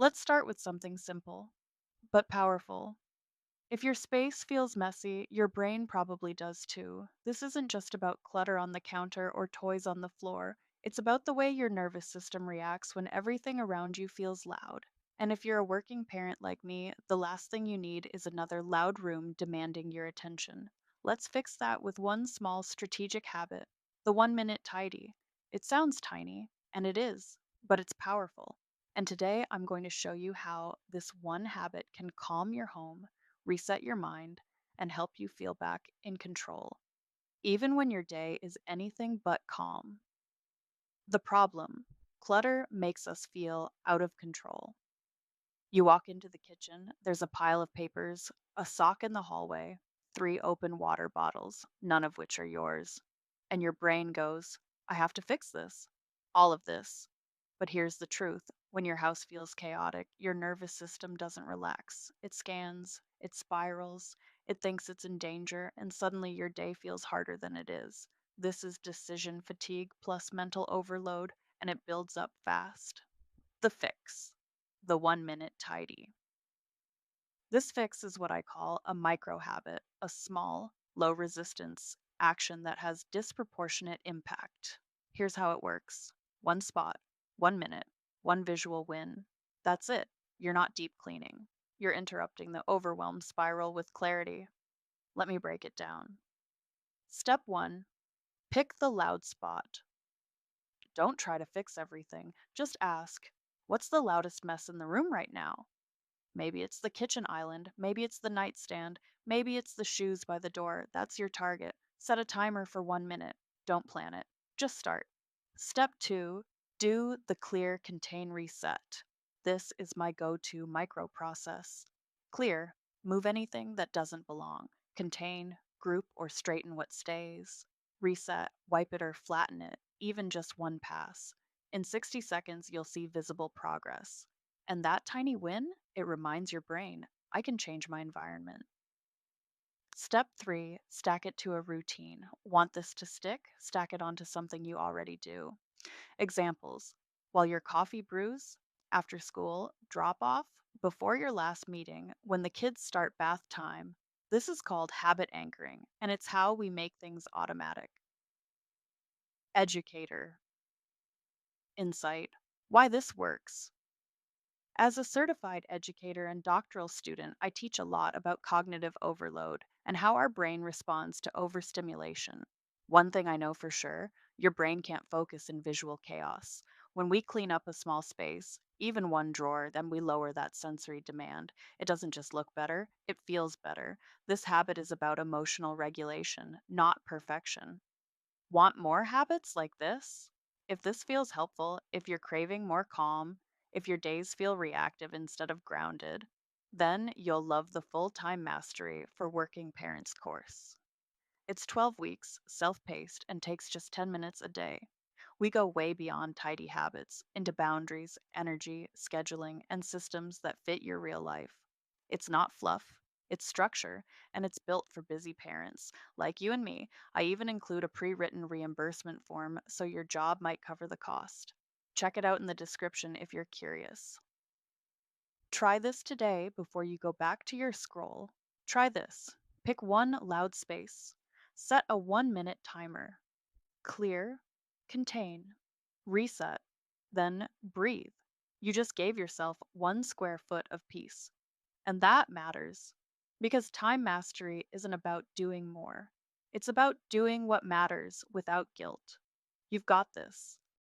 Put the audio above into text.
Let's start with something simple, but powerful. If your space feels messy, your brain probably does too. This isn't just about clutter on the counter or toys on the floor. It's about the way your nervous system reacts when everything around you feels loud. And if you're a working parent like me, the last thing you need is another loud room demanding your attention. Let's fix that with one small strategic habit, the 1 minute tidy. It sounds tiny, and it is, but it's powerful. And today I'm going to show you how this one habit can calm your home, reset your mind, and help you feel back in control, even when your day is anything but calm. The problem: clutter makes us feel out of control. You walk into the kitchen, there's a pile of papers, a sock in the hallway, three open water bottles, none of which are yours. And your brain goes, I have to fix this. All of this. But here's the truth: when your house feels chaotic, your nervous system doesn't relax. It scans, it spirals, it thinks it's in danger, and suddenly your day feels harder than it is. This is decision fatigue plus mental overload, and it builds up fast. The fix: the 1 minute tidy. This fix is what I call a micro habit, a small, low resistance action that has disproportionate impact. Here's how it works: one spot, 1 minute, one visual win. That's it. You're not deep cleaning. You're interrupting the overwhelm spiral with clarity. Let me break it down. Step one: pick the loud spot. Don't try to fix everything. Just ask, what's the loudest mess in the room right now? Maybe it's the kitchen island, maybe it's the nightstand, maybe it's the shoes by the door. That's your target. Set a timer for 1 minute. Don't plan it. Just start. Step two: do the clear, contain, reset. This is my go to micro process. Clear: move anything that doesn't belong. Contain: group or straighten what stays. Reset: wipe it or flatten it, even just one pass. In 60 seconds, you'll see visible progress. And that tiny win, it reminds your brain, I can change my environment. Step three: stack it to a routine. Want this to stick? Stack it onto something you already do. Examples: while your coffee brews, after school, drop off, before your last meeting, when the kids start bath time. This is called habit anchoring, and it's how we make things automatic. Educator insight: why this works. As a certified educator and doctoral student, I teach a lot about cognitive overload and how our brain responds to overstimulation. One thing I know for sure: your brain can't focus in visual chaos. When we clean up a small space, even one drawer, then we lower that sensory demand. It doesn't just look better, it feels better. This habit is about emotional regulation, not perfection. Want more habits like this? If this feels helpful, if you're craving more calm, if your days feel reactive instead of grounded, then you'll love the full time mastery for working parents course. It's 12 weeks, self paced, and takes just 10 minutes a day. We go way beyond tidy habits into boundaries, energy, scheduling, and systems that fit your real life. It's not fluff, it's structure, and it's built for busy parents like you and me. I even include a pre written reimbursement form so your job might cover the cost. Check it out in the description if you're curious. Try this today before you go back to your scroll. Try this. Pick one loud space. Set a 1 minute timer. Clear, contain, reset, then breathe. You just gave yourself 1 square foot of peace. And that matters because time mastery isn't about doing more, it's about doing what matters without guilt. You've got this.